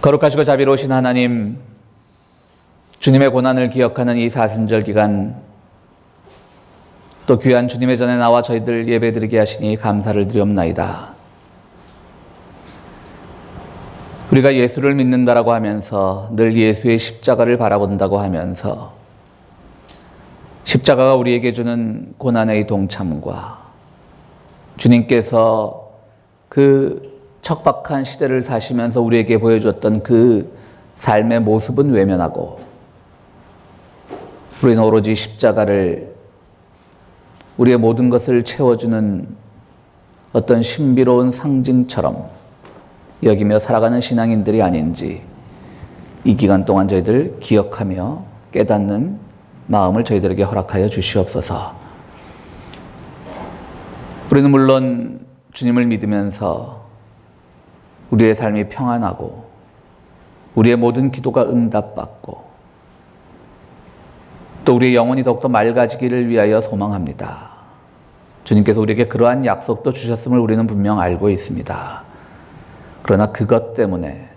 거룩하시고 자비로우신 하나님, 주님의 고난을 기억하는 이 사순절 기간, 또 귀한 주님의 전에 나와 저희들 예배드리게 하시니 감사를 드리옵나이다. 우리가 예수를 믿는다라고 하면서 늘 예수의 십자가를 바라본다고 하면서 십자가가 우리에게 주는 고난의 동참과 주님께서 그 척박한 시대를 사시면서 우리에게 보여줬던 그 삶의 모습은 외면하고 우리는 오로지 십자가를 우리의 모든 것을 채워주는 어떤 신비로운 상징처럼 여기며 살아가는 신앙인들이 아닌지 이 기간 동안 저희들 기억하며 깨닫는 마음을 저희들에게 허락하여 주시옵소서. 우리는 물론 주님을 믿으면서 우리의 삶이 평안하고 우리의 모든 기도가 응답받고 또 우리의 영혼이 더욱더 맑아지기를 위하여 소망합니다. 주님께서 우리에게 그러한 약속도 주셨음을 우리는 분명 알고 있습니다. 그러나 그것 때문에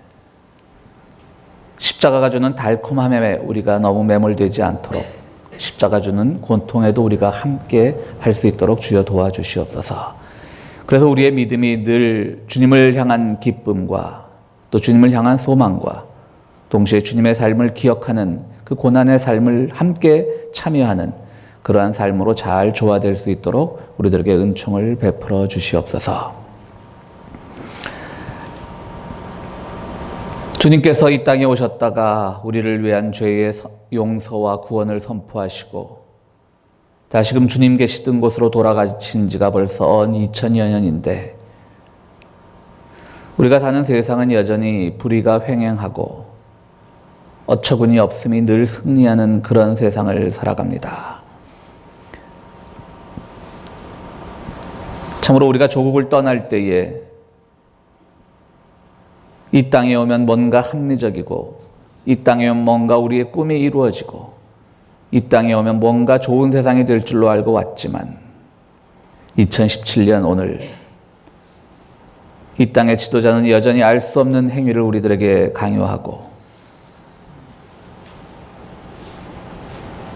십자가가 주는 달콤함에 우리가 너무 매몰되지 않도록 십자가 주는 고통에도 우리가 함께 할 수 있도록 주여 도와주시옵소서. 그래서 우리의 믿음이 늘 주님을 향한 기쁨과 또 주님을 향한 소망과 동시에 주님의 삶을 기억하는 그 고난의 삶을 함께 참여하는 그러한 삶으로 잘 조화될 수 있도록 우리들에게 은총을 베풀어 주시옵소서. 주님께서 이 땅에 오셨다가 우리를 위한 죄의 용서와 구원을 선포하시고 다시금 주님 계시던 곳으로 돌아가신 지가 벌써 2000여 년인데 우리가 사는 세상은 여전히 불의가 횡행하고 어처구니 없음이 늘 승리하는 그런 세상을 살아갑니다. 참으로 우리가 조국을 떠날 때에 이 땅에 오면 뭔가 합리적이고 이 땅에 오면 뭔가 우리의 꿈이 이루어지고 이 땅에 오면 뭔가 좋은 세상이 될 줄로 알고 왔지만 2017년 오늘 이 땅의 지도자는 여전히 알 수 없는 행위를 우리들에게 강요하고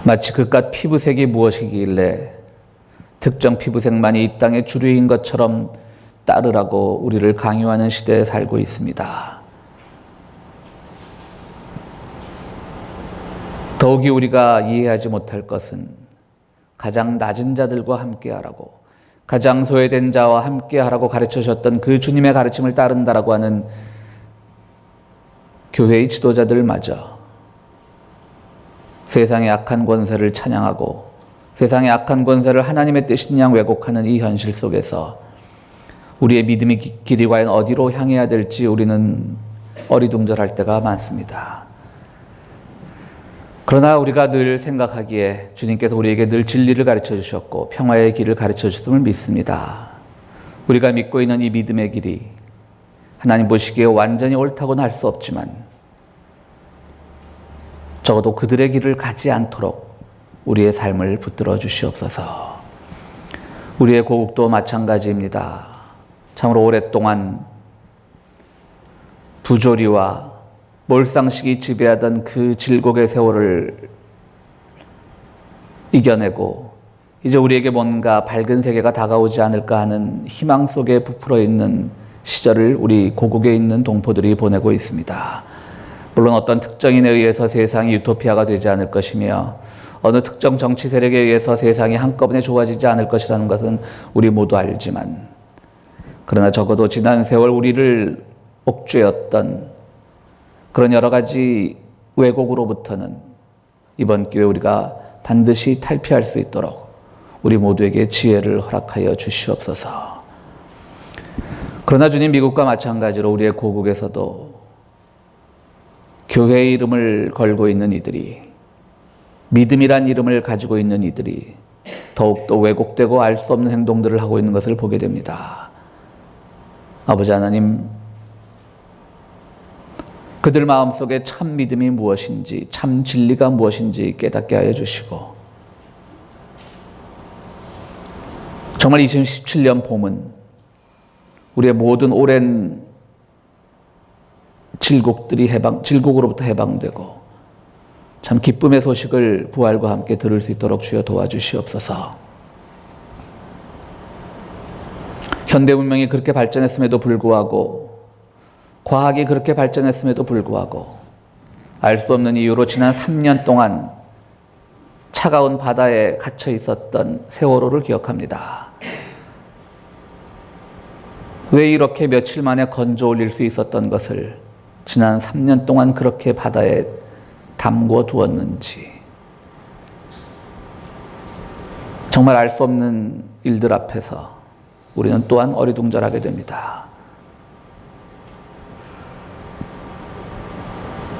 마치 그깟 피부색이 무엇이길래 특정 피부색만이 이 땅의 주류인 것처럼 따르라고 우리를 강요하는 시대에 살고 있습니다. 더욱이 우리가 이해하지 못할 것은 가장 낮은 자들과 함께하라고 가장 소외된 자와 함께하라고 가르쳐주셨던 그 주님의 가르침을 따른다라고 하는 교회의 지도자들마저 세상의 악한 권세를 찬양하고 세상의 악한 권세를 하나님의 뜻인 양 왜곡하는 이 현실 속에서 우리의 믿음의 길이 과연 어디로 향해야 될지 우리는 어리둥절할 때가 많습니다. 그러나 우리가 늘 생각하기에 주님께서 우리에게 늘 진리를 가르쳐 주셨고 평화의 길을 가르쳐 주셨음을 믿습니다. 우리가 믿고 있는 이 믿음의 길이 하나님 보시기에 완전히 옳다고는 할 수 없지만 적어도 그들의 길을 가지 않도록 우리의 삶을 붙들어 주시옵소서. 우리의 고국도 마찬가지입니다. 참으로 오랫동안 부조리와 몰상식이 지배하던 그 질곡의 세월을 이겨내고 이제 우리에게 뭔가 밝은 세계가 다가오지 않을까 하는 희망 속에 부풀어 있는 시절을 우리 고국에 있는 동포들이 보내고 있습니다. 물론 어떤 특정인에 의해서 세상이 유토피아가 되지 않을 것이며 어느 특정 정치 세력에 의해서 세상이 한꺼번에 좋아지지 않을 것이라는 것은 우리 모두 알지만 그러나 적어도 지난 세월 우리를 옥죄었던 그런 여러 가지 왜곡으로부터는 이번 기회에 우리가 반드시 탈피할 수 있도록 우리 모두에게 지혜를 허락하여 주시옵소서. 그러나 주님 미국과 마찬가지로 우리의 고국에서도 교회의 이름을 걸고 있는 이들이 믿음이란 이름을 가지고 있는 이들이 더욱더 왜곡되고 알 수 없는 행동들을 하고 있는 것을 보게 됩니다. 아버지 하나님, 그들 마음속에 참 믿음이 무엇인지 참 진리가 무엇인지 깨닫게 하여 주시고 정말 2017년 봄은 우리의 모든 오랜 질곡으로부터 해방되고 참 기쁨의 소식을 부활과 함께 들을 수 있도록 주여 도와주시옵소서. 현대 문명이 그렇게 발전했음에도 불구하고, 과학이 그렇게 발전했음에도 불구하고 알 수 없는 이유로 지난 3년 동안 차가운 바다에 갇혀 있었던 세월호를 기억합니다. 왜 이렇게 며칠 만에 건져 올릴 수 있었던 것을 지난 3년 동안 그렇게 바다에 담궈 두었는지, 정말 알 수 없는 일들 앞에서 우리는 또한 어리둥절하게 됩니다.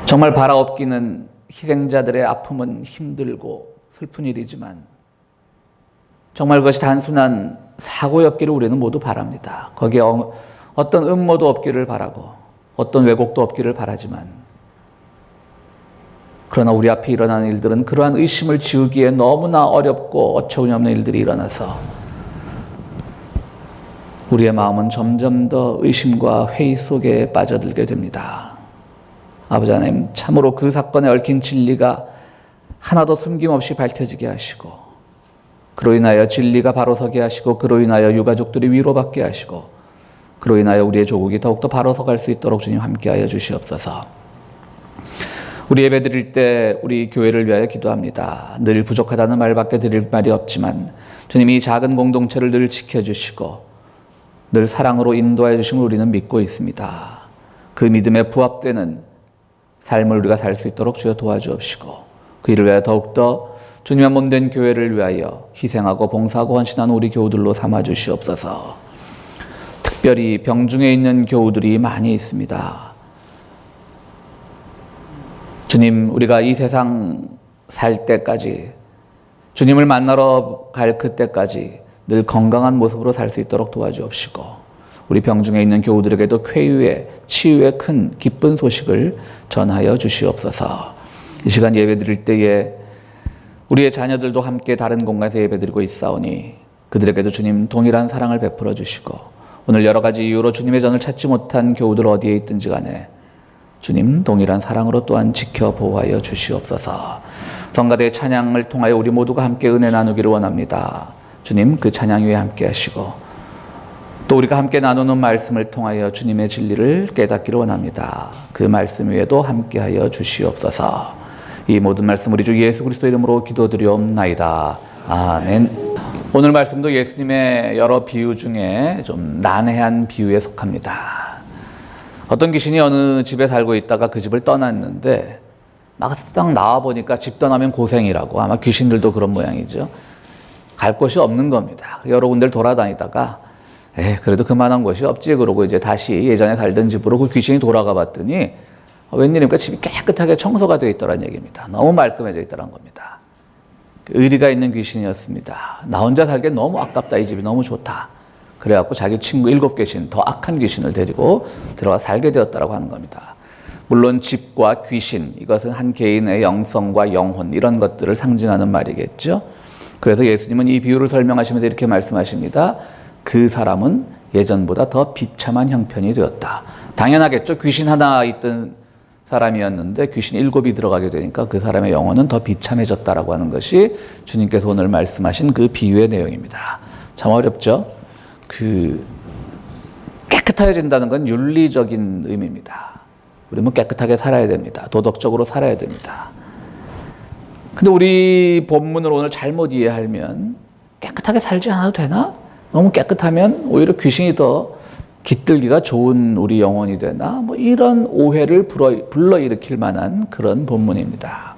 정말 바라옵기는 희생자들의 아픔은 힘들고 슬픈 일이지만 정말 그것이 단순한 사고였기를 우리는 모두 바랍니다. 거기에 어떤 음모도 없기를 바라고 어떤 왜곡도 없기를 바라지만, 그러나 우리 앞에 일어나는 일들은 그러한 의심을 지우기에 너무나 어렵고 어처구니 없는 일들이 일어나서 우리의 마음은 점점 더 의심과 회의 속에 빠져들게 됩니다. 아버지 하나님, 참으로 그 사건에 얽힌 진리가 하나도 숨김없이 밝혀지게 하시고, 그로 인하여 진리가 바로 서게 하시고, 그로 인하여 유가족들이 위로받게 하시고, 그로 인하여 우리의 조국이 더욱더 바로 서갈 수 있도록 주님 함께하여 주시옵소서. 우리 예배 드릴 때 우리 교회를 위하여 기도합니다. 늘 부족하다는 말밖에 드릴 말이 없지만 주님, 이 작은 공동체를 늘 지켜주시고 늘 사랑으로 인도하여 주심을 우리는 믿고 있습니다. 그 믿음에 부합되는 삶을 우리가 살 수 있도록 주여 도와주옵시고, 그 일을 위하여 더욱더 주님의 몸된 교회를 위하여 희생하고 봉사하고 헌신하는 우리 교우들로 삼아 주시옵소서. 특별히 병중에 있는 교우들이 많이 있습니다. 주님, 우리가 이 세상 살 때까지, 주님을 만나러 갈 그때까지 늘 건강한 모습으로 살 수 있도록 도와주옵시고, 우리 병중에 있는 교우들에게도 쾌유의 치유의 큰 기쁜 소식을 전하여 주시옵소서. 이 시간 예배 드릴 때에 우리의 자녀들도 함께 다른 공간에서 예배 드리고 있사오니 그들에게도 주님 동일한 사랑을 베풀어 주시고, 오늘 여러 가지 이유로 주님의 전을 찾지 못한 교우들 어디에 있든지 간에 주님 동일한 사랑으로 또한 지켜 보호하여 주시옵소서. 성가대의 찬양을 통하여 우리 모두가 함께 은혜 나누기를 원합니다. 주님, 그 찬양 위에 함께 하시고 또 우리가 함께 나누는 말씀을 통하여 주님의 진리를 깨닫기를 원합니다. 그 말씀 위에도 함께하여 주시옵소서. 이 모든 말씀 우리 주 예수 그리스도 이름으로 기도드리옵나이다. 아멘. 오늘 말씀도 예수님의 여러 비유 중에 좀 난해한 비유에 속합니다. 어떤 귀신이 어느 집에 살고 있다가 그 집을 떠났는데 막상 나와보니까 집 떠나면 고생이라고, 아마 귀신들도 그런 모양이죠. 갈 곳이 없는 겁니다. 여러 군데를 돌아다니다가 그래도 그만한 곳이 없지 그러고 이제 다시 예전에 살던 집으로 그 귀신이 돌아가 봤더니 웬일입니까? 집이 깨끗하게 청소가 되어 있더란 얘기입니다. 너무 말끔해져 있더란 겁니다. 의리가 있는 귀신이었습니다. 나 혼자 살기엔 너무 아깝다. 이 집이 너무 좋다. 그래갖고 자기 친구 7귀신, 더 악한 귀신을 데리고 들어가 살게 되었다고 하는 겁니다. 물론 집과 귀신, 이것은 한 개인의 영성과 영혼, 이런 것들을 상징하는 말이겠죠. 그래서 예수님은 이 비유를 설명하시면서 이렇게 말씀하십니다. 그 사람은 예전보다 더 비참한 형편이 되었다. 당연하겠죠. 귀신 하나 있던 사람이었는데 귀신 7이 들어가게 되니까 그 사람의 영혼은 더 비참해졌다라고 하는 것이 주님께서 오늘 말씀하신 그 비유의 내용입니다. 참 어렵죠. 깨끗해진다는 건 윤리적인 의미입니다. 우리는 깨끗하게 살아야 됩니다. 도덕적으로 살아야 됩니다. 근데 우리 본문을 오늘 잘못 이해하면 깨끗하게 살지 않아도 되나? 너무 깨끗하면 오히려 귀신이 더 깃들기가 좋은 우리 영혼이 되나? 뭐 이런 오해를 불러일으킬 만한 그런 본문입니다.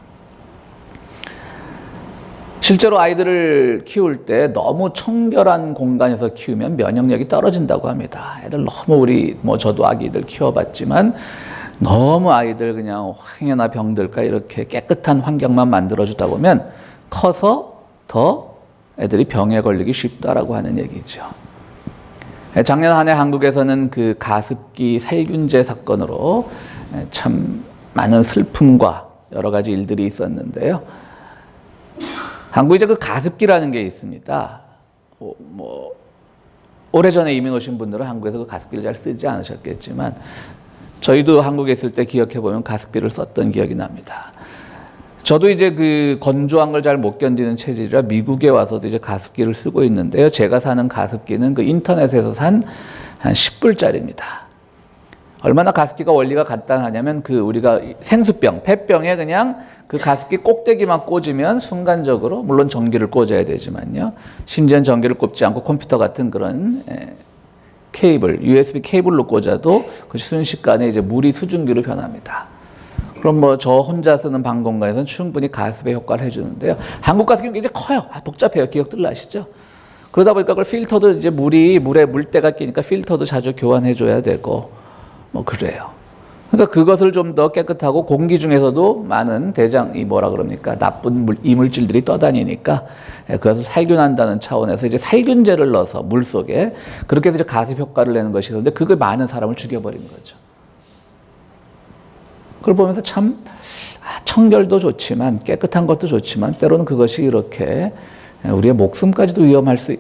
실제로 아이들을 키울 때 너무 청결한 공간에서 키우면 면역력이 떨어진다고 합니다. 애들 너무 저도 아기들 키워봤지만 너무 아이들 그냥 황해나 병들까 이렇게 깨끗한 환경만 만들어주다 보면 커서 더 애들이 병에 걸리기 쉽다라고 하는 얘기죠. 작년 한 해 한국에서는 그 가습기 살균제 사건으로 참 많은 슬픔과 여러 가지 일들이 있었는데요. 한국에 이제 그 가습기라는 게 있습니다. 오래전에 이민 오신 분들은 한국에서 그 가습기를 잘 쓰지 않으셨겠지만 저희도 한국에 있을 때 기억해 보면 가습기를 썼던 기억이 납니다. 저도 이제 그 건조한 걸 잘 못 견디는 체질이라 미국에 와서도 이제 가습기를 쓰고 있는데요. 제가 사는 가습기는 그 인터넷에서 산 한 10불짜리입니다. 얼마나 가습기가 원리가 간단하냐면 그 우리가 생수병, 폐병에 그냥 그 가습기 꼭대기만 꽂으면 순간적으로, 물론 전기를 꽂아야 되지만요. 심지어는 전기를 꽂지 않고 컴퓨터 같은 그런 케이블, USB 케이블로 꽂아도 그 순식간에 이제 물이 수증기로 변합니다. 그럼 뭐 저 혼자 쓰는 방 공간에서는 충분히 가습의 효과를 해주는데요. 한국 가습기는 굉장히 커요. 복잡해요. 기억들 나시죠? 그러다 보니까 그걸 필터도 이제 물에 물때가 끼니까 필터도 자주 교환해줘야 되고 뭐 그래요. 그러니까 그것을 좀 더 깨끗하고 공기 중에서도 많은 나쁜 이물질들이 떠다니니까 그것을 살균한다는 차원에서 이제 살균제를 넣어서 물 속에 그렇게 해서 이제 가습 효과를 내는 것이 있었는데 그게 많은 사람을 죽여버린 거죠. 그걸 보면서 참 청결도 좋지만 깨끗한 것도 좋지만 때로는 그것이 이렇게 우리의 목숨까지도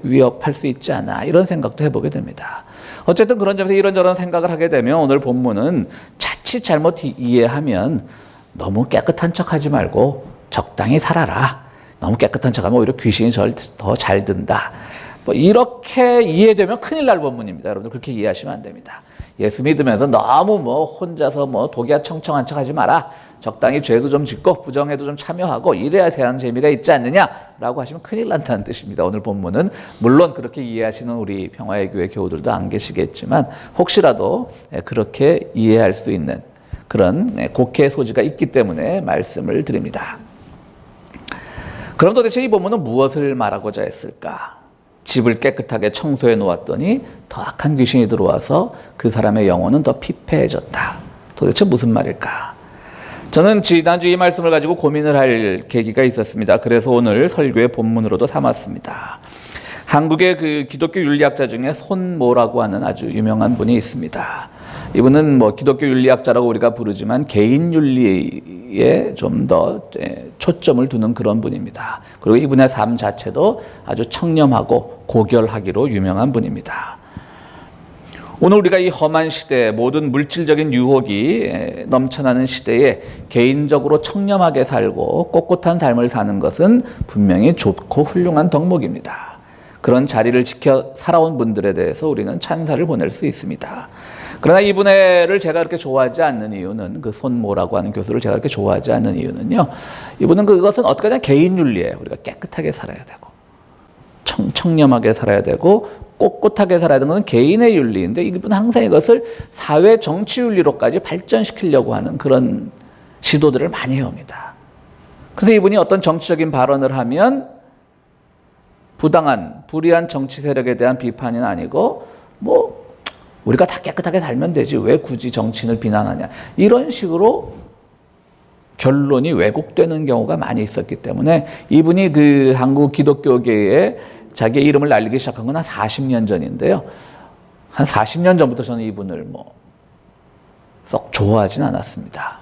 위협할 수 있지 않아 이런 생각도 해보게 됩니다. 어쨌든 그런 점에서 이런저런 생각을 하게 되면 오늘 본문은 자칫 잘못 이해하면 너무 깨끗한 척하지 말고 적당히 살아라. 너무 깨끗한 척하면 오히려 귀신이 더 잘 든다. 뭐 이렇게 이해되면 큰일 날 본문입니다. 여러분들 그렇게 이해하시면 안 됩니다. 예수 믿으면서 너무 혼자서 독이야 청청한 척하지 마라. 적당히 죄도 좀 짓고 부정에도 좀 참여하고 이래야 세상 재미가 있지 않느냐라고 하시면 큰일 난다는 뜻입니다. 오늘 본문은 물론 그렇게 이해하시는 우리 평화의 교회 교우들도 안 계시겠지만 혹시라도 그렇게 이해할 수 있는 그런 곡해의 소지가 있기 때문에 말씀을 드립니다. 그럼 도대체 이 본문은 무엇을 말하고자 했을까? 집을 깨끗하게 청소해 놓았더니 더 악한 귀신이 들어와서 그 사람의 영혼은 더 피폐해졌다. 도대체 무슨 말일까? 저는 지난주 이 말씀을 가지고 고민을 할 계기가 있었습니다. 그래서 오늘 설교의 본문으로도 삼았습니다. 한국의 그 기독교 윤리학자 중에 손모라고 하는 아주 유명한 분이 있습니다. 이분은 기독교 윤리학자라고 우리가 부르지만 개인 윤리에 좀 더 초점을 두는 그런 분입니다. 그리고 이분의 삶 자체도 아주 청렴하고 고결하기로 유명한 분입니다. 오늘 우리가 이 험한 시대, 모든 물질적인 유혹이 넘쳐나는 시대에 개인적으로 청렴하게 살고 꼿꼿한 삶을 사는 것은 분명히 좋고 훌륭한 덕목입니다. 그런 자리를 지켜 살아온 분들에 대해서 우리는 찬사를 보낼 수 있습니다. 그러나 이분을 제가 그렇게 좋아하지 않는 이유는 그 손모라고 하는 교수를 제가 그렇게 좋아하지 않는 이유는요. 이분은 그것은 어떻게든 개인 윤리예요. 우리가 깨끗하게 살아야 되고 청렴하게 살아야 되고 꼿꼿하게 살아야 되는 건 개인의 윤리인데 이분은 항상 이것을 사회 정치 윤리로까지 발전시키려고 하는 그런 시도들을 많이 해옵니다. 그래서 이분이 어떤 정치적인 발언을 하면 부당한 불의한 정치 세력에 대한 비판은 아니고 우리가 다 깨끗하게 살면 되지 왜 굳이 정치인을 비난하냐 이런 식으로 결론이 왜곡되는 경우가 많이 있었기 때문에 이분이 그 한국 기독교계에 자기의 이름을 날리기 시작한 건 한 40년 전인데요. 한 40년 전부터 저는 이분을 썩 좋아하진 않았습니다.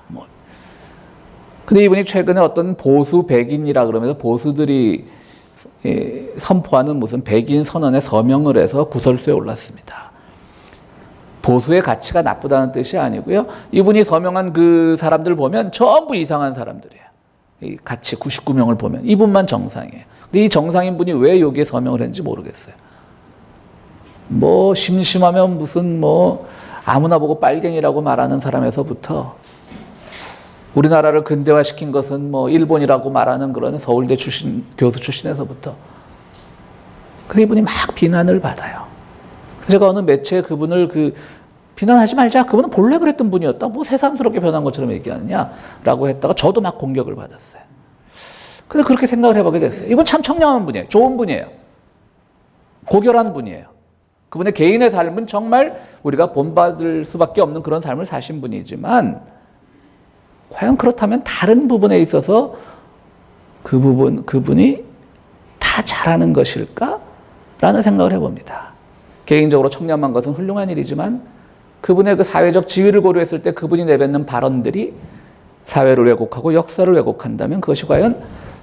근데 이분이 최근에 어떤 보수 백인이라 그러면서 보수들이 선포하는 무슨 백인 선언에 서명을 해서 구설수에 올랐습니다. 보수의 가치가 나쁘다는 뜻이 아니고요. 이분이 서명한 그 사람들 보면 전부 이상한 사람들이에요. 이 같이 99명을 보면 이분만 정상이에요. 근데 이 정상인 분이 왜 여기에 서명을 했는지 모르겠어요. 심심하면 무슨 아무나 보고 빨갱이라고 말하는 사람에서부터 우리나라를 근대화시킨 것은 일본이라고 말하는 그런 서울대 교수 출신에서부터 그래서 이분이 막 비난을 받아요. 그래서 제가 어느 매체에 그분을 비난하지 말자. 그분은 본래 그랬던 분이었다. 새삼스럽게 변한 것처럼 얘기하느냐라고 했다가 저도 막 공격을 받았어요. 그래서 그렇게 생각을 해보게 됐어요. 이분 참 청량한 분이에요. 좋은 분이에요. 고결한 분이에요. 그분의 개인의 삶은 정말 우리가 본받을 수밖에 없는 그런 삶을 사신 분이지만 과연 그렇다면 다른 부분에 있어서 그분이 다 잘하는 것일까? 라는 생각을 해봅니다. 개인적으로 청렴한 것은 훌륭한 일이지만 그분의 그 사회적 지위를 고려했을 때 그분이 내뱉는 발언들이 사회를 왜곡하고 역사를 왜곡한다면 그것이 과연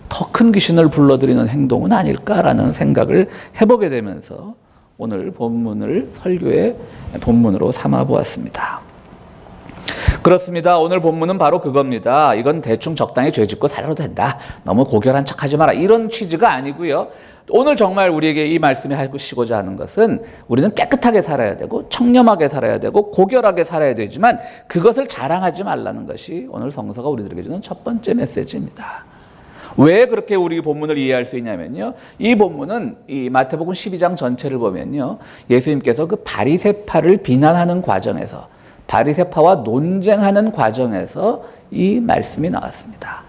더 큰 귀신을 불러들이는 행동은 아닐까라는 생각을 해보게 되면서 오늘 본문을 설교의 본문으로 삼아 보았습니다. 그렇습니다. 오늘 본문은 바로 그겁니다. 이건 대충 적당히 죄 짓고 살아도 된다. 너무 고결한 척하지 마라. 이런 취지가 아니고요. 오늘 정말 우리에게 이 말씀이 하시고자 하는 것은 우리는 깨끗하게 살아야 되고 청렴하게 살아야 되고 고결하게 살아야 되지만 그것을 자랑하지 말라는 것이 오늘 성서가 우리들에게 주는 첫 번째 메시지입니다. 왜 그렇게 우리 본문을 이해할 수 있냐면요. 이 본문은 이 마태복음 12장 전체를 보면요. 예수님께서 그 바리새파를 비난하는 과정에서 바리새파와 논쟁하는 과정에서 이 말씀이 나왔습니다.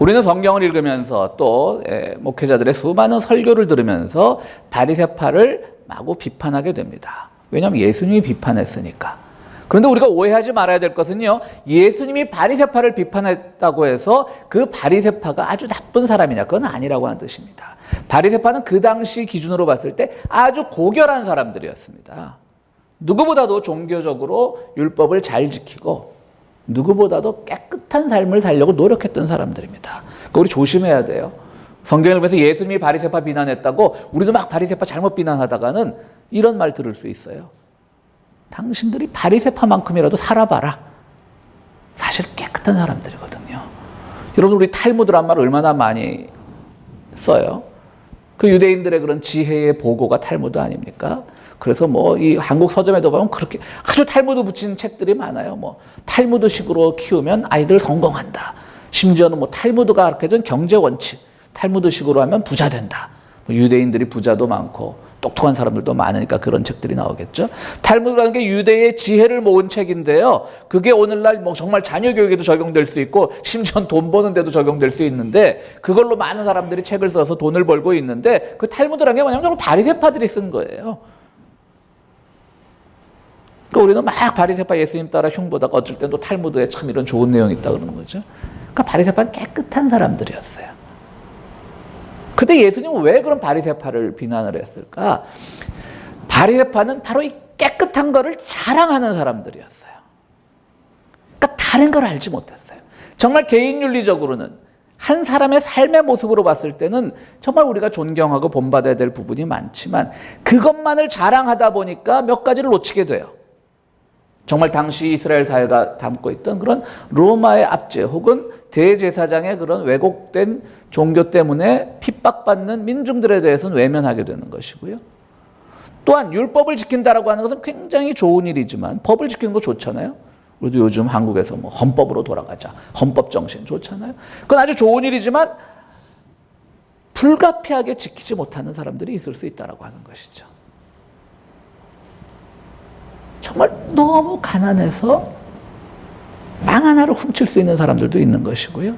우리는 성경을 읽으면서 또 목회자들의 수많은 설교를 들으면서 바리새파를 마구 비판하게 됩니다. 왜냐하면 예수님이 비판했으니까. 그런데 우리가 오해하지 말아야 될 것은요. 예수님이 바리새파를 비판했다고 해서 그 바리새파가 아주 나쁜 사람이냐? 그건 아니라고 하는 뜻입니다. 바리새파는 그 당시 기준으로 봤을 때 아주 고결한 사람들이었습니다. 누구보다도 종교적으로 율법을 잘 지키고 누구보다도 깨끗한 삶을 살려고 노력했던 사람들입니다. 그러니까 우리 조심해야 돼요. 성경을 보면서 예수님이 바리새파 비난했다고 우리도 막 바리새파 잘못 비난하다가는 이런 말 들을 수 있어요. 당신들이 바리새파만큼이라도 살아봐라. 사실 깨끗한 사람들이거든요. 여러분 우리 탈무드란 말 얼마나 많이 써요. 그 유대인들의 그런 지혜의 보고가 탈무드 아닙니까? 그래서 뭐 이 한국 서점에도 보면 그렇게 아주 탈무드 붙인 책들이 많아요. 뭐 탈무드식으로 키우면 아이들 성공한다. 심지어는 뭐 탈무드가 가르쳐준 경제 원칙, 탈무드식으로 하면 부자 된다. 뭐 유대인들이 부자도 많고 똑똑한 사람들도 많으니까 그런 책들이 나오겠죠. 탈무드라는 게 유대의 지혜를 모은 책인데요. 그게 오늘날 뭐 정말 자녀 교육에도 적용될 수 있고 심지어 돈 버는 데도 적용될 수 있는데 그걸로 많은 사람들이 책을 써서 돈을 벌고 있는데 그 탈무드라는 게 뭐냐면 바리새파들이 쓴 거예요. 그러니까 우리는 막 바리새파 예수님 따라 흉보다가 어쩔 땐 또 탈무드에 참 이런 좋은 내용이 있다 그러는 거죠. 그러니까 바리새파는 깨끗한 사람들이었어요. 근데 예수님은 왜 그런 바리새파를 비난을 했을까? 바리새파는 바로 이 깨끗한 거를 자랑하는 사람들이었어요. 그러니까 다른 걸 알지 못했어요. 정말 개인윤리적으로는 한 사람의 삶의 모습으로 봤을 때는 정말 우리가 존경하고 본받아야 될 부분이 많지만 그것만을 자랑하다 보니까 몇 가지를 놓치게 돼요. 정말 당시 이스라엘 사회가 담고 있던 그런 로마의 압제 혹은 대제사장의 그런 왜곡된 종교 때문에 핍박받는 민중들에 대해서는 외면하게 되는 것이고요. 또한 율법을 지킨다라고 하는 것은 굉장히 좋은 일이지만 법을 지키는 거 좋잖아요. 우리도 요즘 한국에서 뭐 헌법으로 돌아가자. 헌법 정신 좋잖아요. 그건 아주 좋은 일이지만 불가피하게 지키지 못하는 사람들이 있을 수 있다라고 하는 것이죠. 정말 너무 가난해서 망 하나를 훔칠 수 있는 사람들도 있는 것이고요.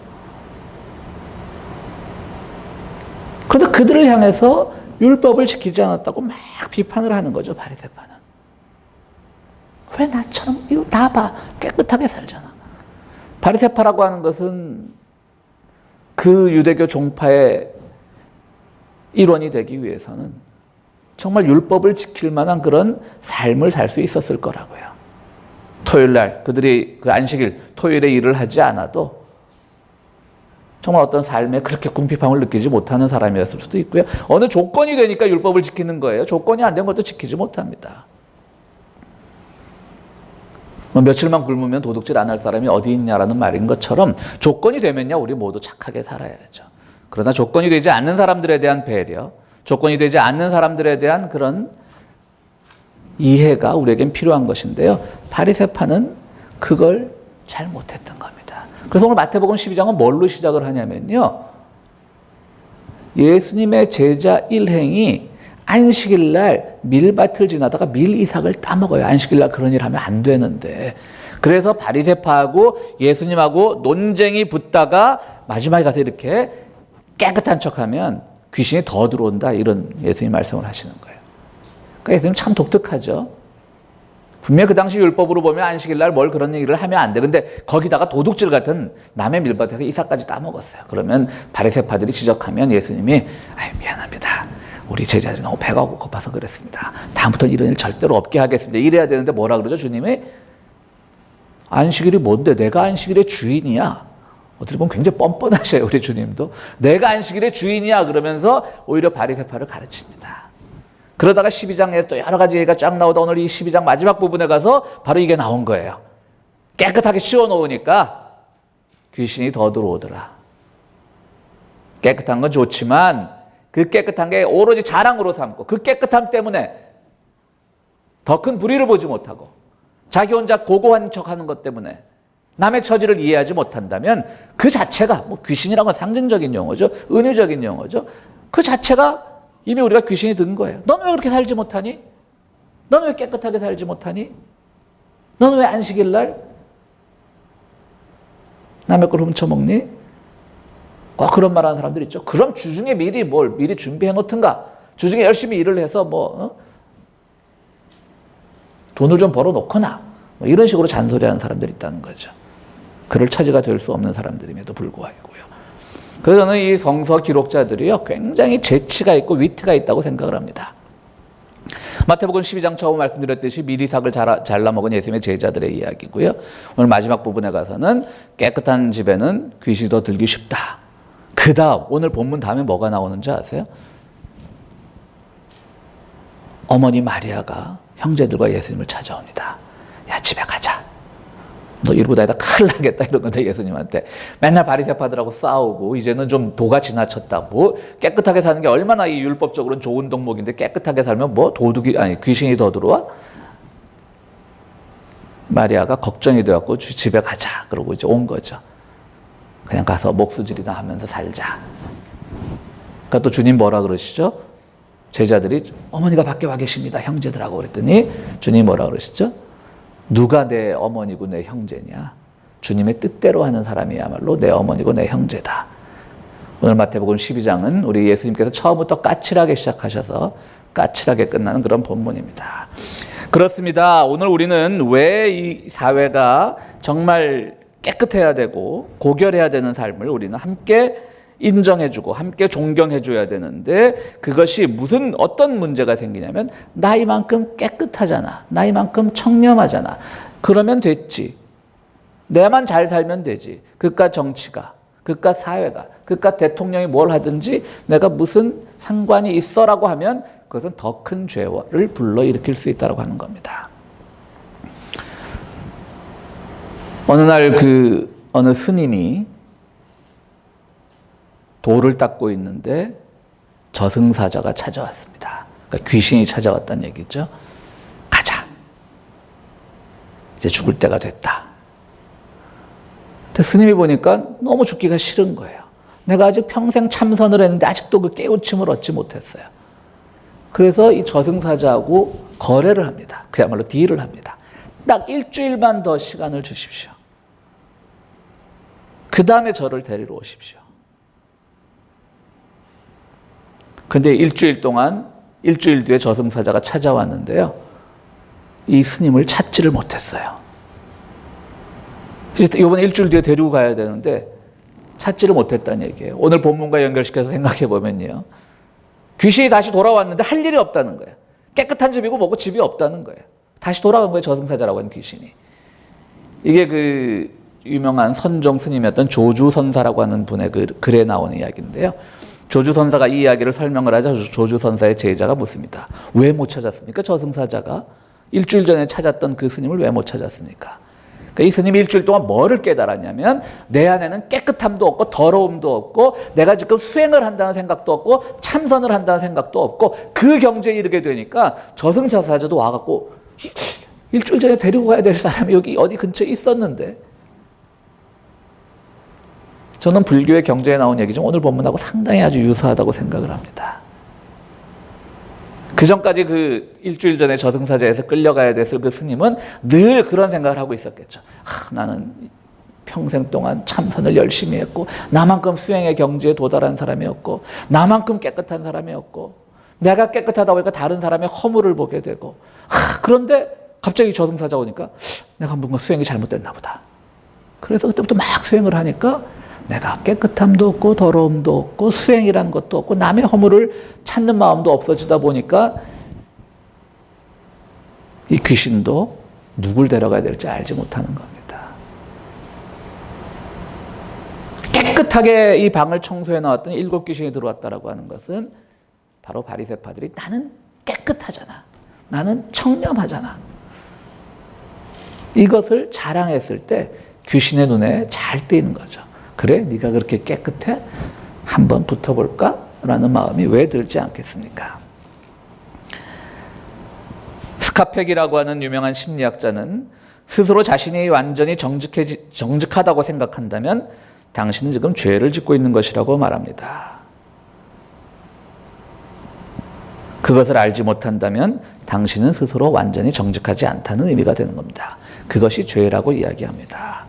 그런데 그들을 향해서 율법을 지키지 않았다고 막 비판을 하는 거죠, 바리새파는. 왜 나처럼 이거 다 봐, 깨끗하게 살잖아. 바리새파라고 하는 것은 그 유대교 종파의 일원이 되기 위해서는 정말 율법을 지킬 만한 그런 삶을 살 수 있었을 거라고요. 토요일 날 그들이 그 안식일 토요일에 일을 하지 않아도 정말 어떤 삶에 그렇게 궁핍함을 느끼지 못하는 사람이었을 수도 있고요. 어느 조건이 되니까 율법을 지키는 거예요. 조건이 안 된 것도 지키지 못합니다. 며칠만 굶으면 도둑질 안 할 사람이 어디 있냐라는 말인 것처럼 조건이 되면요 우리 모두 착하게 살아야죠. 그러나 조건이 되지 않는 사람들에 대한 배려, 조건이 되지 않는 사람들에 대한 그런 이해가 우리에겐 필요한 것인데요. 바리새파는 그걸 잘 못했던 겁니다. 그래서 오늘 마태복음 12장은 뭘로 시작을 하냐면요. 예수님의 제자 일행이 안식일 날 밀밭을 지나다가 밀이삭을 따먹어요. 안식일 날 그런 일 하면 안 되는데. 그래서 바리새파하고 예수님하고 논쟁이 붙다가 마지막에 가서 이렇게 깨끗한 척하면 귀신이 더 들어온다. 이런 예수님 말씀을 하시는 거예요. 그러니까 예수님 참 독특하죠. 분명히 그 당시 율법으로 보면 안식일 날 뭘 그런 얘기를 하면 안 돼. 근데 거기다가 도둑질 같은 남의 밀밭에서 이삭까지 따먹었어요. 그러면 바리새파들이 지적하면 예수님이 미안합니다. 우리 제자들이 너무 배가 고파서 그랬습니다. 다음부터는 이런 일 절대로 없게 하겠습니다. 이래야 되는데 뭐라 그러죠? 주님이 안식일이 뭔데 내가 안식일의 주인이야. 어떻게 보면 굉장히 뻔뻔하셔요. 우리 주님도. 내가 안식일의 주인이야 그러면서 오히려 바리새파를 가르칩니다. 그러다가 12장에 또 여러 가지 얘기가 쫙 나오다 오늘 이 12장 마지막 부분에 가서 바로 이게 나온 거예요. 깨끗하게 씌워놓으니까 귀신이 더 들어오더라. 깨끗한 건 좋지만 그 깨끗한 게 오로지 자랑으로 삼고 그 깨끗함 때문에 더 큰 불의를 보지 못하고 자기 혼자 고고한 척하는 것 때문에 남의 처지를 이해하지 못한다면 그 자체가 뭐 귀신이라는 건 상징적인 용어죠. 은유적인 용어죠. 그 자체가 이미 우리가 귀신이 든 거예요. 너는 왜 그렇게 살지 못하니? 너는 왜 깨끗하게 살지 못하니? 너는 왜 안식일 날 남의 걸 훔쳐먹니? 꼭 그런 말 하는 사람들 있죠. 그럼 주중에 미리 준비해 놓든가. 주중에 열심히 일을 해서 돈을 좀 벌어 놓거나 뭐 이런 식으로 잔소리하는 사람들이 있다는 거죠. 그럴 처지가 될 수 없는 사람들임에도 불구하고요. 그래서 저는 이 성서 기록자들이요 굉장히 재치가 있고 위트가 있다고 생각을 합니다. 마태복음 12장 처음 말씀드렸듯이 미리삭을 잘라 먹은 예수님의 제자들의 이야기고요. 오늘 마지막 부분에 가서는 깨끗한 집에는 귀신이 더 들기 쉽다. 그 다음 오늘 본문 다음에 뭐가 나오는지 아세요? 어머니 마리아가 형제들과 예수님을 찾아옵니다. 야, 집에 가자. 너 이러고 다니다 큰일 나겠다 이런 건데 예수님한테 맨날 바리새파들하고 싸우고 이제는 좀 도가 지나쳤다. 깨끗하게 사는 게 얼마나 이 율법적으로는 좋은 덕목인데 깨끗하게 살면 귀신이 더 들어와? 마리아가 걱정이 되었고 집에 가자. 그러고 이제 온 거죠. 그냥 가서 목수질이나 하면서 살자. 그러니까 또 주님 뭐라 그러시죠? 제자들이 어머니가 밖에 와 계십니다. 형제들하고 그랬더니 주님 뭐라 그러시죠? 누가 내 어머니고 내 형제냐? 주님의 뜻대로 하는 사람이야말로 내 어머니고 내 형제다. 오늘 마태복음 12장은 우리 예수님께서 처음부터 까칠하게 시작하셔서 까칠하게 끝나는 그런 본문입니다. 그렇습니다. 오늘 우리는 왜 이 사회가 정말 깨끗해야 되고 고결해야 되는 삶을 우리는 함께 인정해주고 함께 존경해줘야 되는데 그것이 어떤 문제가 생기냐면 나이만큼 깨끗하잖아. 나이만큼 청렴하잖아. 그러면 됐지. 내만 잘 살면 되지. 그깟 정치가, 그깟 사회가, 그깟 대통령이 뭘 하든지 내가 무슨 상관이 있어라고 하면 그것은 더 큰 죄를 불러일으킬 수 있다고 하는 겁니다. 어느 날 어느 스님이 돌을 닦고 있는데 저승사자가 찾아왔습니다. 그러니까 귀신이 찾아왔다는 얘기죠. 가자. 이제 죽을 때가 됐다. 근데 스님이 보니까 너무 죽기가 싫은 거예요. 내가 아직 평생 참선을 했는데 아직도 그 깨우침을 얻지 못했어요. 그래서 이 저승사자하고 거래를 합니다. 그야말로 딜을 합니다. 딱 일주일만 더 시간을 주십시오. 그 다음에 저를 데리러 오십시오. 근데 일주일 뒤에 저승사자가 찾아왔는데요. 이 스님을 찾지를 못했어요. 이번에 일주일 뒤에 데리고 가야 되는데 찾지를 못했다는 얘기예요. 오늘 본문과 연결시켜서 생각해 보면요. 귀신이 다시 돌아왔는데 할 일이 없다는 거예요. 깨끗한 집이고 뭐고 집이 없다는 거예요. 다시 돌아간 거예요. 저승사자라고 하는 귀신이. 이게 유명한 선종 스님이었던 조주선사라고 하는 분의 글에 나오는 이야기인데요. 조주선사가 이 이야기를 설명을 하자 조주선사의 제자가 묻습니다. 왜 못 찾았습니까? 저승사자가 일주일 전에 찾았던 그 스님을 왜 못 찾았습니까? 그러니까 이 스님이 일주일 동안 뭐를 깨달았냐면 내 안에는 깨끗함도 없고 더러움도 없고 내가 지금 수행을 한다는 생각도 없고 참선을 한다는 생각도 없고 그 경지에 이르게 되니까 저승사자도 와갖고 일주일 전에 데리고 가야 될 사람이 여기 어디 근처에 있었는데 저는 불교의 경제에 나온 얘기지만 오늘 본문하고 상당히 아주 유사하다고 생각을 합니다. 그 전까지 일주일 전에 저승사자에서 끌려가야 됐을 그 스님은 늘 그런 생각을 하고 있었겠죠. 나는 평생 동안 참선을 열심히 했고 나만큼 수행의 경지에 도달한 사람이었고 나만큼 깨끗한 사람이었고 내가 깨끗하다 보니까 다른 사람의 허물을 보게 되고 그런데 갑자기 저승사자 오니까 내가 뭔가 수행이 잘못됐나 보다. 그래서 그때부터 막 수행을 하니까 내가 깨끗함도 없고 더러움도 없고 수행이라는 것도 없고 남의 허물을 찾는 마음도 없어지다 보니까 이 귀신도 누굴 데려가야 될지 알지 못하는 겁니다. 깨끗하게 이 방을 청소해 나왔더니 7 귀신이 들어왔다라고 하는 것은 바로 바리새파들이 나는 깨끗하잖아. 나는 청렴하잖아. 이것을 자랑했을 때 귀신의 눈에 잘 띄는 거죠. 그래? 네가 그렇게 깨끗해? 한번 붙어볼까? 라는 마음이 왜 들지 않겠습니까? 스카펙이라고 하는 유명한 심리학자는 스스로 자신이 완전히 정직하다고 생각한다면 당신은 지금 죄를 짓고 있는 것이라고 말합니다. 그것을 알지 못한다면 당신은 스스로 완전히 정직하지 않다는 의미가 되는 겁니다. 그것이 죄라고 이야기합니다.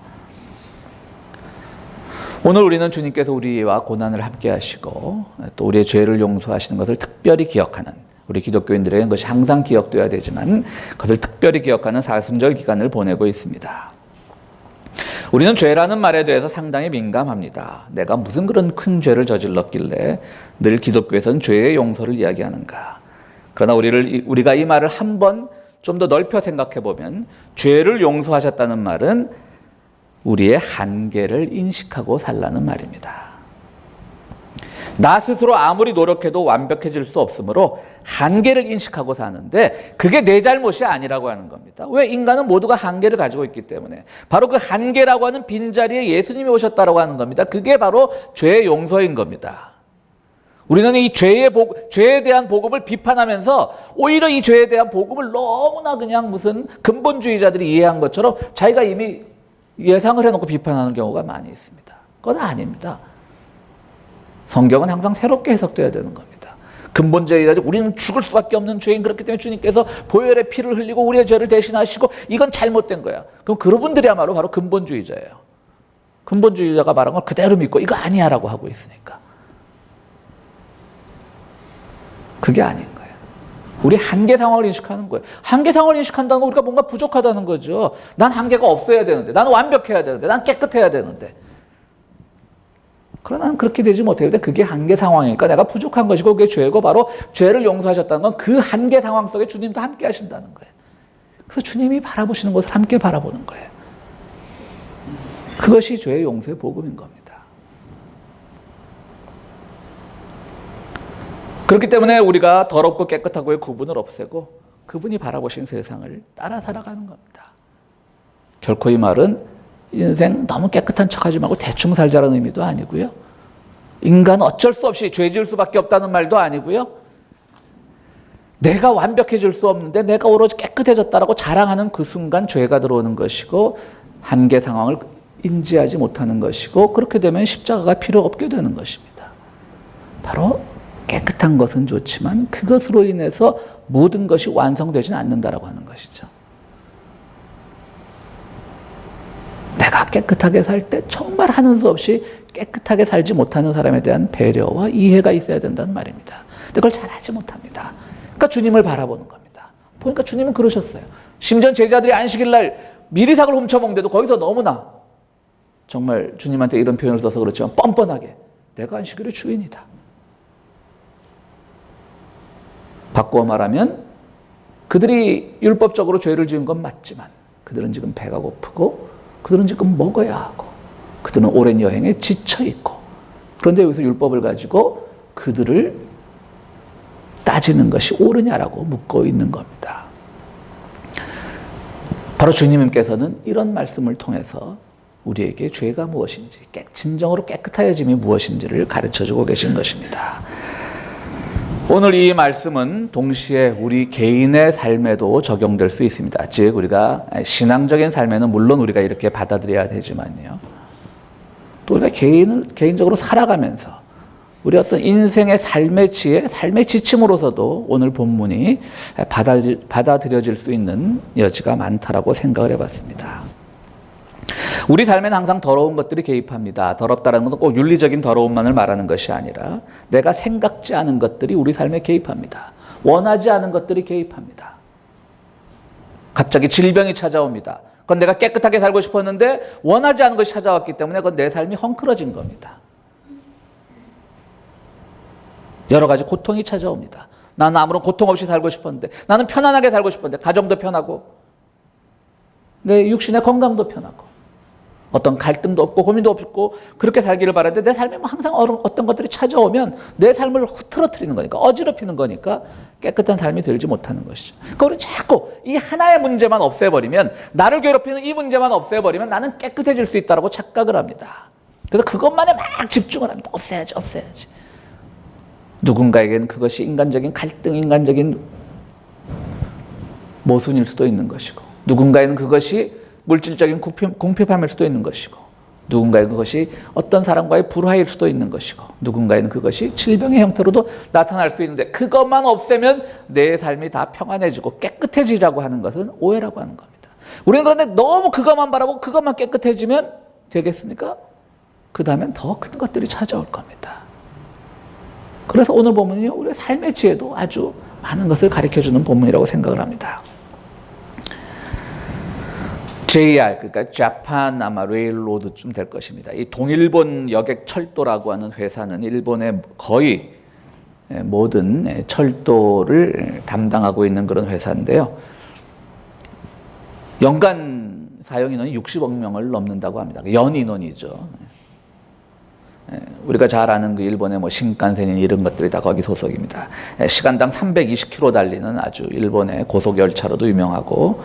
오늘 우리는 주님께서 우리와 고난을 함께 하시고 또 우리의 죄를 용서하시는 것을 특별히 기억하는, 우리 기독교인들에게는 그것이 항상 기억되어야 되지만 그것을 특별히 기억하는 사순절 기간을 보내고 있습니다. 우리는 죄라는 말에 대해서 상당히 민감합니다. 내가 무슨 그런 큰 죄를 저질렀길래 늘 기독교에서는 죄의 용서를 이야기하는가. 그러나 우리가 이 말을 한번 좀 더 넓혀 생각해 보면 죄를 용서하셨다는 말은 우리의 한계를 인식하고 살라는 말입니다. 나 스스로 아무리 노력해도 완벽해질 수 없으므로 한계를 인식하고 사는데 그게 내 잘못이 아니라고 하는 겁니다. 왜? 인간은 모두가 한계를 가지고 있기 때문에. 바로 그 한계라고 하는 빈자리에 예수님이 오셨다고 하는 겁니다. 그게 바로 죄의 용서인 겁니다. 우리는 이 죄에 대한 복음을 비판하면서 오히려 이 죄에 대한 복음을 너무나 그냥 무슨 근본주의자들이 이해한 것처럼 자기가 이미 예상을 해놓고 비판하는 경우가 많이 있습니다. 그건 아닙니다. 성경은 항상 새롭게 해석되어야 되는 겁니다. 근본주의자들, 우리는 죽을 수밖에 없는 죄인, 그렇기 때문에 주님께서 보혈의 피를 흘리고 우리의 죄를 대신하시고 이건 잘못된 거야. 그럼 그분들이야말로 바로 근본주의자예요. 근본주의자가 말한 걸 그대로 믿고 이거 아니야 라고 하고 있으니까. 그게 아닌 거예요. 우리 한계 상황을 인식하는 거예요. 한계 상황을 인식한다는 건 우리가 뭔가 부족하다는 거죠. 난 한계가 없어야 되는데, 나는 완벽해야 되는데, 난 깨끗해야 되는데. 그러나 나는 그렇게 되지 못해요. 그게 한계 상황이니까 내가 부족한 것이고 그게 죄고, 바로 죄를 용서하셨다는 건 그 한계 상황 속에 주님도 함께 하신다는 거예요. 그래서 주님이 바라보시는 것을 함께 바라보는 거예요. 그것이 죄의 용서의 복음인 겁니다. 그렇기 때문에 우리가 더럽고 깨끗하고의 구분을 없애고 그분이 바라보신 세상을 따라 살아가는 겁니다. 결코 이 말은 인생 너무 깨끗한 척하지 말고 대충 살자는 의미도 아니고요. 인간 어쩔 수 없이 죄 지을 수밖에 없다는 말도 아니고요. 내가 완벽해질 수 없는데 내가 오로지 깨끗해졌다라고 자랑하는 그 순간 죄가 들어오는 것이고 한계 상황을 인지하지 못하는 것이고, 그렇게 되면 십자가가 필요 없게 되는 것입니다. 바로 깨끗한 것은 좋지만 그것으로 인해서 모든 것이 완성되지는 않는다라고 하는 것이죠. 내가 깨끗하게 살 때 정말 하는 수 없이 깨끗하게 살지 못하는 사람에 대한 배려와 이해가 있어야 된다는 말입니다. 근데 그걸 잘하지 못합니다. 그러니까 주님을 바라보는 겁니다. 보니까 주님은 그러셨어요. 심지어 제자들이 안식일 날 미리삭을 훔쳐먹는데도 거기서 너무나 정말 주님한테 이런 표현을 써서 그렇지만 뻔뻔하게 내가 안식일의 주인이다. 바꾸어 말하면 그들이 율법적으로 죄를 지은 건 맞지만 그들은 지금 배가 고프고 그들은 지금 먹어야 하고 그들은 오랜 여행에 지쳐 있고, 그런데 여기서 율법을 가지고 그들을 따지는 것이 옳으냐라고 묻고 있는 겁니다. 바로 주님께서는 이런 말씀을 통해서 우리에게 죄가 무엇인지, 진정으로 깨끗해짐이 무엇인지를 가르쳐주고 계신 것입니다. 오늘 이 말씀은 동시에 우리 개인의 삶에도 적용될 수 있습니다. 즉 우리가 신앙적인 삶에는 물론 우리가 이렇게 받아들여야 되지만요, 또 우리가 개인적으로 살아가면서 우리 어떤 인생의 삶의 지혜, 삶의 지침으로서도 오늘 본문이 받아들여질 수 있는 여지가 많다라고 생각을 해봤습니다. 우리 삶에는 항상 더러운 것들이 개입합니다. 더럽다는 것은 꼭 윤리적인 더러움만을 말하는 것이 아니라 내가 생각지 않은 것들이 우리 삶에 개입합니다. 원하지 않은 것들이 개입합니다. 갑자기 질병이 찾아옵니다. 그건 내가 깨끗하게 살고 싶었는데 원하지 않은 것이 찾아왔기 때문에 그건 내 삶이 헝클어진 겁니다. 여러 가지 고통이 찾아옵니다. 나는 아무런 고통 없이 살고 싶었는데, 나는 편안하게 살고 싶었는데, 가정도 편하고 내 육신의 건강도 편하고 어떤 갈등도 없고 고민도 없고 그렇게 살기를 바라는데 내 삶에 항상 어떤 것들이 찾아오면 내 삶을 흐트러뜨리는 거니까, 어지럽히는 거니까 깨끗한 삶이 되지 못하는 것이죠. 그러니까 우리는 자꾸 이 하나의 문제만 없애버리면, 나를 괴롭히는 이 문제만 없애버리면 나는 깨끗해질 수 있다고 착각을 합니다. 그래서 그것만에 막 집중을 합니다. 없애야지, 없애야지. 누군가에게는 그것이 인간적인 갈등, 인간적인 모순일 수도 있는 것이고, 누군가에는 그것이 물질적인 궁핍함일 수도 있는 것이고, 누군가에는 그것이 어떤 사람과의 불화일 수도 있는 것이고, 누군가에는 그것이 질병의 형태로도 나타날 수 있는데, 그것만 없애면 내 삶이 다 평안해지고 깨끗해지라고 하는 것은 오해라고 하는 겁니다. 우리는 그런데 너무 그것만 바라보고 그것만 깨끗해지면 되겠습니까? 그 다음엔 더 큰 것들이 찾아올 겁니다. 그래서 오늘 본문은요, 우리의 삶의 지혜도 아주 많은 것을 가르쳐주는 본문이라고 생각을 합니다. JR, 그러니까 자판 아마 레일로드쯤 될 것입니다. 이 동일본 여객철도라고 하는 회사는 일본의 거의 모든 철도를 담당하고 있는 그런 회사인데요. 연간 사용 인원이 60억 명을 넘는다고 합니다. 연 인원이죠. 우리가 잘 아는 그 일본의 뭐 신칸센 이런 것들이 다 거기 소속입니다. 시간당 320km 달리는 아주 일본의 고속열차로도 유명하고,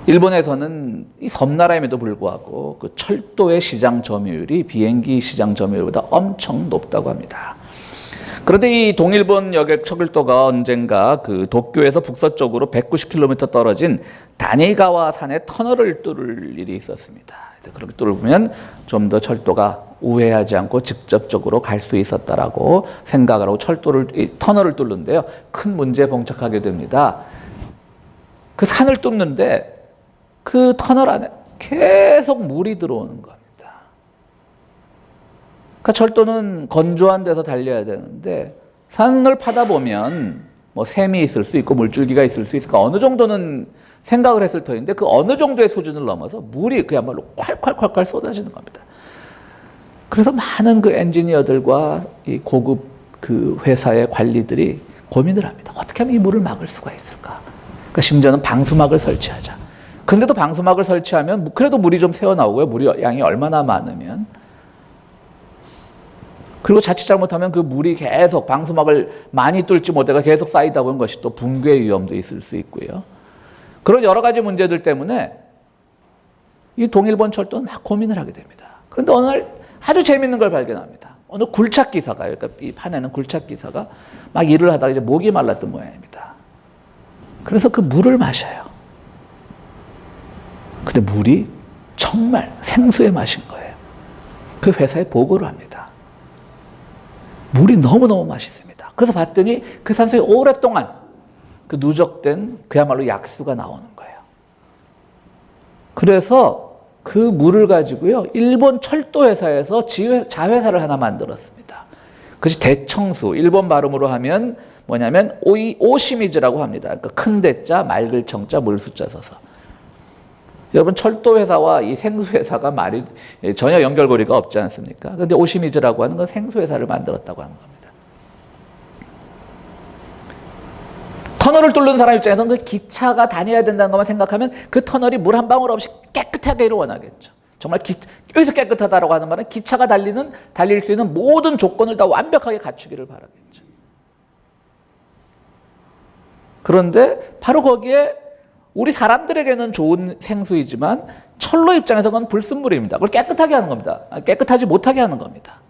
일본에서는 이 섬나라임에도 불구하고 그 철도의 시장 점유율이 비행기 시장 점유율보다 엄청 높다고 합니다. 그런데 이 동일본 여객 철도가 언젠가 그 도쿄에서 북서쪽으로 190km 떨어진 다니가와 산에 터널을 뚫을 일이 있었습니다. 그래서 그렇게 뚫으면 좀 더 철도가 우회하지 않고 직접적으로 갈 수 있었다라고 생각을 하고 이 터널을 뚫는데요, 큰 문제에 봉착하게 됩니다. 그 산을 뚫는데 그 터널 안에 계속 물이 들어오는 겁니다. 그러니까 철도는 건조한 데서 달려야 되는데, 산을 파다 보면 뭐 샘이 있을 수 있고 물줄기가 있을 수 있으니까 어느 정도는 생각을 했을 터인데, 그 어느 정도의 수준을 넘어서 물이 그야말로 콸콸콸콸 쏟아지는 겁니다. 그래서 많은 그 엔지니어들과 이 고급 그 회사의 관리들이 고민을 합니다. 어떻게 하면 이 물을 막을 수가 있을까? 그러니까 심지어는 방수막을 설치하자. 근데도 방수막을 설치하면 그래도 물이 좀 새어나오고요. 물이 양이 얼마나 많으면. 그리고 자칫 잘못하면 그 물이 계속 방수막을 많이 뚫지 못해가 계속 쌓이다 보는 것이 또 붕괴 위험도 있을 수 있고요. 그런 여러 가지 문제들 때문에 이 동일본 철도는 막 고민을 하게 됩니다. 그런데 어느 날 아주 재밌는 걸 발견합니다. 어느 굴착 기사가, 그러니까 이 판에는 굴착 기사가 막 일을 하다가 이제 목이 말랐던 모양입니다. 그래서 그 물을 마셔요. 근데 물이 정말 생수의 맛인 거예요. 그 회사에 보고를 합니다. 물이 너무너무 맛있습니다. 그래서 봤더니 그 산소에 오랫동안 그 누적된 그야말로 약수가 나오는 거예요. 그래서 그 물을 가지고요, 일본 철도회사에서 자회사를 하나 만들었습니다. 그것이 대청수, 일본 발음으로 하면 뭐냐면 오시미즈라고 합니다. 그러니까 큰 대자, 맑을 청자, 물 숫자 써서. 여러분, 철도회사와 이 생수회사가 말이 전혀 연결고리가 없지 않습니까? 그런데 오시미즈라고 하는 건 생수회사를 만들었다고 하는 겁니다. 터널을 뚫는 사람 입장에서는 그 기차가 다녀야 된다는 것만 생각하면 그 터널이 물 한 방울 없이 깨끗하기를 원하겠죠. 정말 여기서 깨끗하다고 하는 말은 기차가 달릴 수 있는 모든 조건을 다 완벽하게 갖추기를 바라겠죠. 그런데 바로 거기에 우리 사람들에게는 좋은 생수이지만 철로 입장에서 그건 불순물입니다. 그걸 깨끗하게 하는 겁니다. 깨끗하지 못하게 하는 겁니다.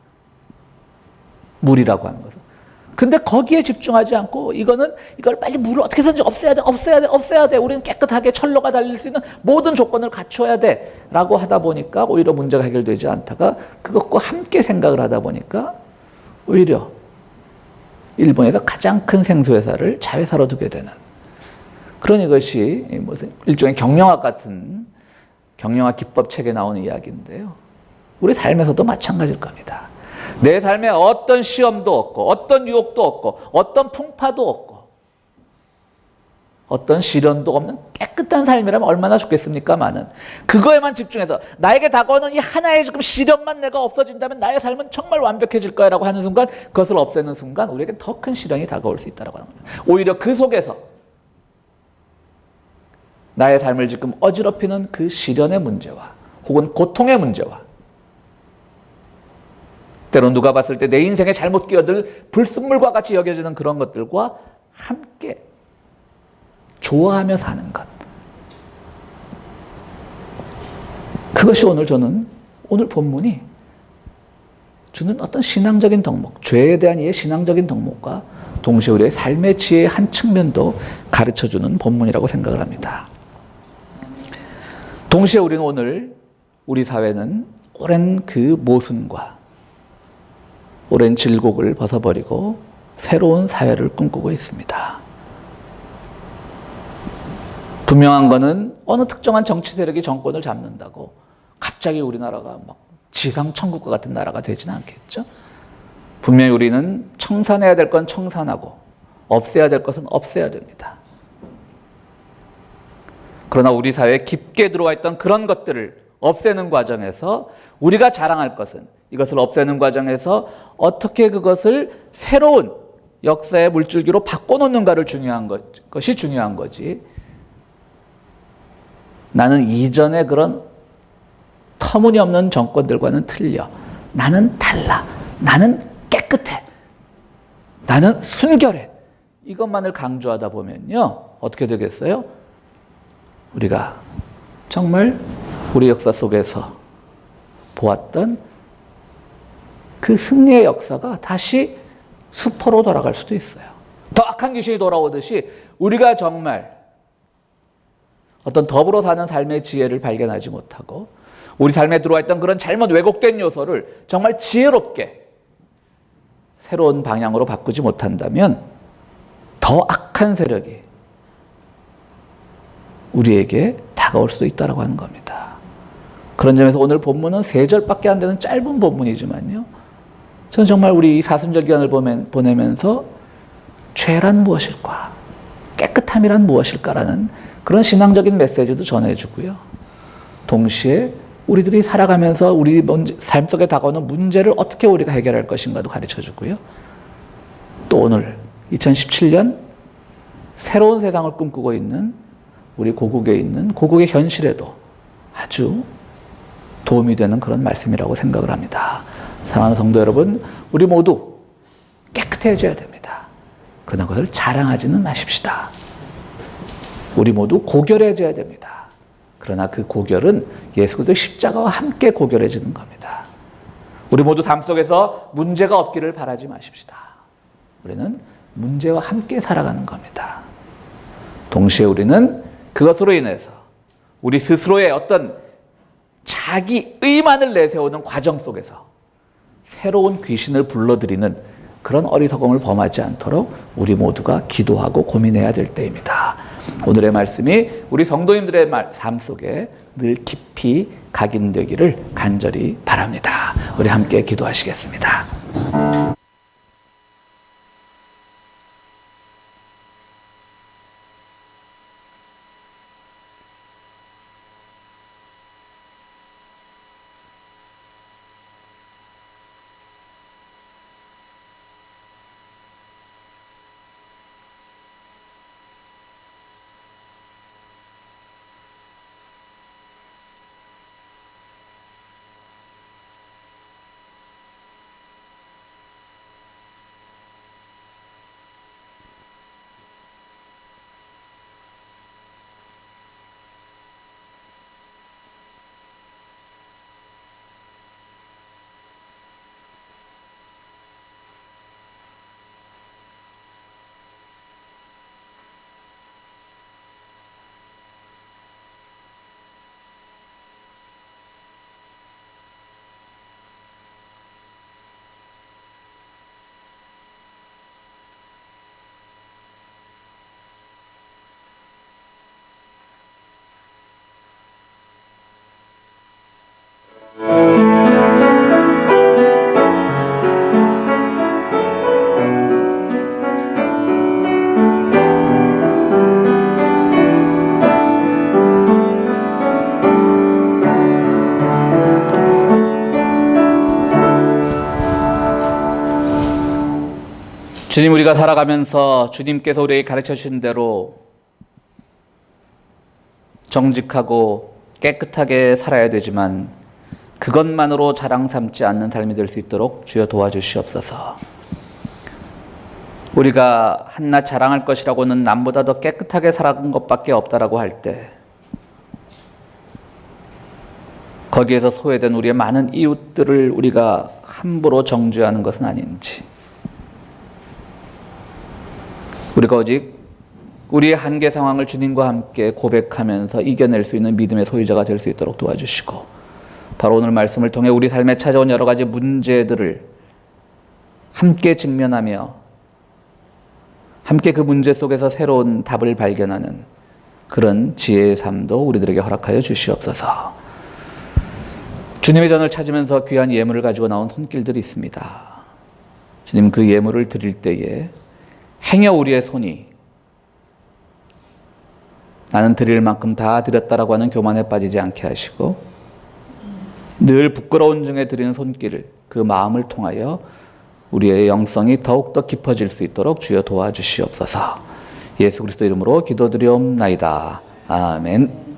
물이라고 하는 것은. 근데 거기에 집중하지 않고 이걸 빨리 물을 어떻게 해서든지 없애야 돼. 우리는 깨끗하게 철로가 달릴 수 있는 모든 조건을 갖춰야 돼. 라고 하다 보니까 오히려 문제가 해결되지 않다가 그것과 함께 생각을 하다 보니까 오히려 일본에서 가장 큰 생수회사를 자회사로 두게 되는 그런 이것이 무슨 일종의 경영학 같은 경영학 기법책에 나오는 이야기인데요. 우리 삶에서도 마찬가지일 겁니다. 내 삶에 어떤 시험도 없고 어떤 유혹도 없고 어떤 풍파도 없고 어떤 시련도 없는 깨끗한 삶이라면 얼마나 좋겠습니까마는 그거에만 집중해서 나에게 다가오는 이 하나의 지금 시련만 내가 없어진다면 나의 삶은 정말 완벽해질 거야 라고 하는 순간, 그것을 없애는 순간 우리에게 더 큰 시련이 다가올 수 있다고 하는 겁니다. 오히려 그 속에서 나의 삶을 지금 어지럽히는 그 시련의 문제와 혹은 고통의 문제와 때론 누가 봤을 때 내 인생에 잘못 끼어들 불순물과 같이 여겨지는 그런 것들과 함께 좋아하며 사는 것. 그것이 오늘 본문이 주는 어떤 신앙적인 덕목, 죄에 대한 이해 신앙적인 덕목과 동시에 우리의 삶의 지혜의 한 측면도 가르쳐주는 본문이라고 생각을 합니다. 동시에 우리는 오늘 우리 사회는 오랜 그 모순과 오랜 질곡을 벗어버리고 새로운 사회를 꿈꾸고 있습니다. 분명한 것은 어느 특정한 정치 세력이 정권을 잡는다고 갑자기 우리나라가 막 지상 천국과 같은 나라가 되지는 않겠죠. 분명히 우리는 청산해야 될 건 청산하고 없애야 될 것은 없애야 됩니다. 그러나 우리 사회에 깊게 들어와 있던 그런 것들을 없애는 과정에서 우리가 자랑할 것은 이것을 없애는 과정에서 어떻게 그것을 새로운 역사의 물줄기로 바꿔놓는가를 것이 중요한 거지. 나는 이전의 그런 터무니없는 정권들과는 틀려. 나는 달라. 나는 깨끗해. 나는 순결해. 이것만을 강조하다 보면요. 어떻게 되겠어요? 우리가 정말 우리 역사 속에서 보았던 그 승리의 역사가 다시 수포로 돌아갈 수도 있어요. 더 악한 귀신이 돌아오듯이 우리가 정말 어떤 더불어 사는 삶의 지혜를 발견하지 못하고 우리 삶에 들어와 있던 그런 잘못 왜곡된 요소를 정말 지혜롭게 새로운 방향으로 바꾸지 못한다면 더 악한 세력이 우리에게 다가올 수도 있다고 하는 겁니다. 그런 점에서 오늘 본문은 3절밖에 안 되는 짧은 본문이지만요. 저는 정말 우리 사순절 기간을 보내면서 죄란 무엇일까? 깨끗함이란 무엇일까라는 그런 신앙적인 메시지도 전해주고요. 동시에 우리들이 살아가면서 우리 삶 속에 다가오는 문제를 어떻게 우리가 해결할 것인가도 가르쳐주고요. 또 오늘 2017년 새로운 세상을 꿈꾸고 있는 우리 고국에 있는 고국의 현실에도 아주 도움이 되는 그런 말씀이라고 생각을 합니다. 사랑하는 성도 여러분, 우리 모두 깨끗해져야 됩니다. 그러나 그것을 자랑하지는 마십시다. 우리 모두 고결해져야 됩니다. 그러나 그 고결은 예수 그리스도의 십자가와 함께 고결해지는 겁니다. 우리 모두 삶 속에서 문제가 없기를 바라지 마십시다. 우리는 문제와 함께 살아가는 겁니다. 동시에 우리는 그것으로 인해서 우리 스스로의 어떤 자기 의만을 내세우는 과정 속에서 새로운 귀신을 불러들이는 그런 어리석음을 범하지 않도록 우리 모두가 기도하고 고민해야 될 때입니다. 오늘의 말씀이 우리 성도님들의 삶 속에 늘 깊이 각인되기를 간절히 바랍니다. 우리 함께 기도하시겠습니다. 주님, 우리가 살아가면서 주님께서 우리에게 가르쳐 주신 대로 정직하고 깨끗하게 살아야 되지만 그것만으로 자랑 삼지 않는 삶이 될 수 있도록 주여 도와주시옵소서. 우리가 한낱 자랑할 것이라고는 남보다 더 깨끗하게 살아간 것밖에 없다라고 할 때 거기에서 소외된 우리의 많은 이웃들을 우리가 함부로 정죄하는 것은 아닌지, 우리가 오직 우리의 한계 상황을 주님과 함께 고백하면서 이겨낼 수 있는 믿음의 소유자가 될 수 있도록 도와주시고, 바로 오늘 말씀을 통해 우리 삶에 찾아온 여러 가지 문제들을 함께 직면하며 함께 그 문제 속에서 새로운 답을 발견하는 그런 지혜의 삶도 우리들에게 허락하여 주시옵소서. 주님의 전을 찾으면서 귀한 예물을 가지고 나온 손길들이 있습니다. 주님, 그 예물을 드릴 때에 행여 우리의 손이 나는 드릴 만큼 다 드렸다라고 하는 교만에 빠지지 않게 하시고, 늘 부끄러운 중에 드리는 손길을, 그 마음을 통하여 우리의 영성이 더욱더 깊어질 수 있도록 주여 도와주시옵소서. 예수 그리스도 이름으로 기도드리옵나이다. 아멘.